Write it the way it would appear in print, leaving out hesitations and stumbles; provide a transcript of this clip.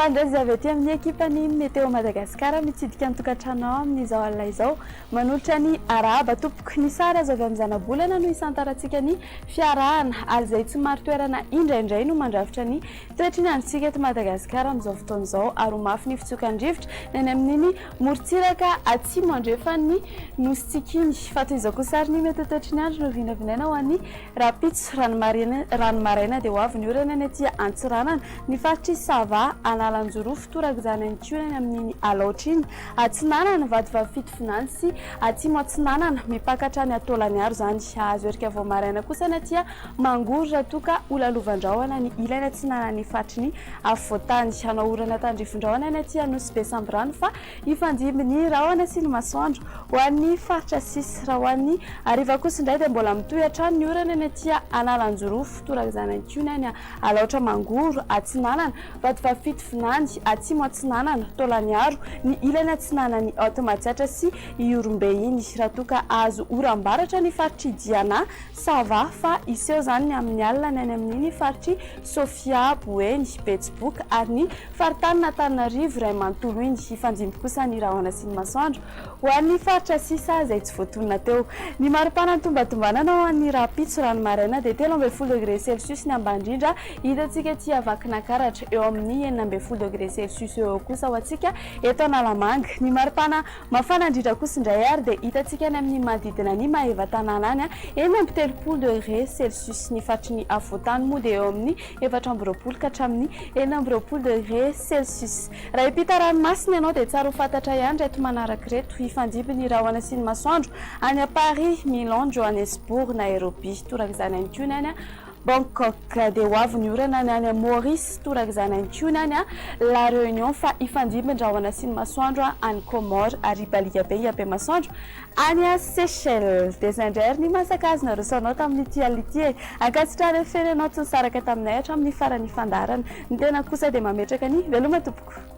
Fandrazy avy aty amin'ny ekipany Météo Madagasikara mitsidika ny tokantrano amin'izao alina izao manolotra ny araba tompoko ny sara azo avy amin'ny zanabolana no isantarantsika ny fiarahana ary izay tsy maro toerana indraindray no mandrafitra ny toetriny antsika eto Madagasikara amin'izao fotoana izao ary mafy ny fitsokan-drivotra ny amin'iny morontsiraka atsimo andrefany nositsikiny fa toy izao kosa ary ny mety toetriny andro no vinavinaina ho an'ny rapitso ranomaraina dia ho avy ny orana ny aty Antsiranana ny faritry Sava Analanjorofo torak'izany antionany amin'iny alaotra iny Atsinanana Vatovavy Fitovinany sy atsimo Atsinanana mipakatra ny Ataolaniaro zany azo erika vao maraina kosa ny aty Mangoro raha toa ka olalovan-drahona ny ilany Atsinanana ny faritry ny Afovoantany hanao orana tandrifon-drahona ny aty Nosy be Samborano fa ifandimby ny rahona sy ny masoandro ho an'ny faritra sisy raha ho an'ny ariva kosa indray dia mbola mitohy hatrany ny orana ny aty Analanjorofo torak'izany antionany alaotra Mangoro Atsinanana Vatovavy Fitovinany atsimo Atsinanana Taolaniaro ny ilany Atsinanana ny Automatsiatra sy Iorombe iny raha toa ka azo oram-baratra ny faritry Diana Sava fa iseho zany amin'ny alina ny any amin'iny faritry Sofia Boeny Betsiboka ary ny faritany Antananarivo Ray Manontolo iny ifandimby kosa ny rahona sy ny masoandro ho an'ny faritra sisa izay tsy voatonona teo ny maripana ny tombatombanana ho an'ny rapitso ranomaraina dia 13°C ny ambany indrindra hitantsika aty Vakinankaratra eo amin'ny 9°C eo kosa ho antsika eto Analamanga ny maripana mafana indrindra kosa indray ary dia hitantsika any amin'ny manodidina ny Mahevatanana any 13°C ny faritry ny Afovoantany moa dia eo amin'ny 4 ka hatramin'ny 9°C raha hipita ranomasina ianao dia tsara ho fantatra ihany reto manaraka reto ifandimby ny rahona sy ny masoandro any a Paris, Milan, Johannesburg, Nairobi torak'izany antionany Bangkok dia ho avy ny orana ny any Maurice torak'izany antionany La Réunion fa ifandimby ny rahona sy ny masoandro any Comore ary Baliga be iabe masoandro any Seychelles dia izay indray ary ny masakazona rosanao tamin'ity ality ankasitrahana ferenao tsy nisaraka taminay hatramin'ny farany fandarana ny tena kosa dia mametraka ny veloma tompoko.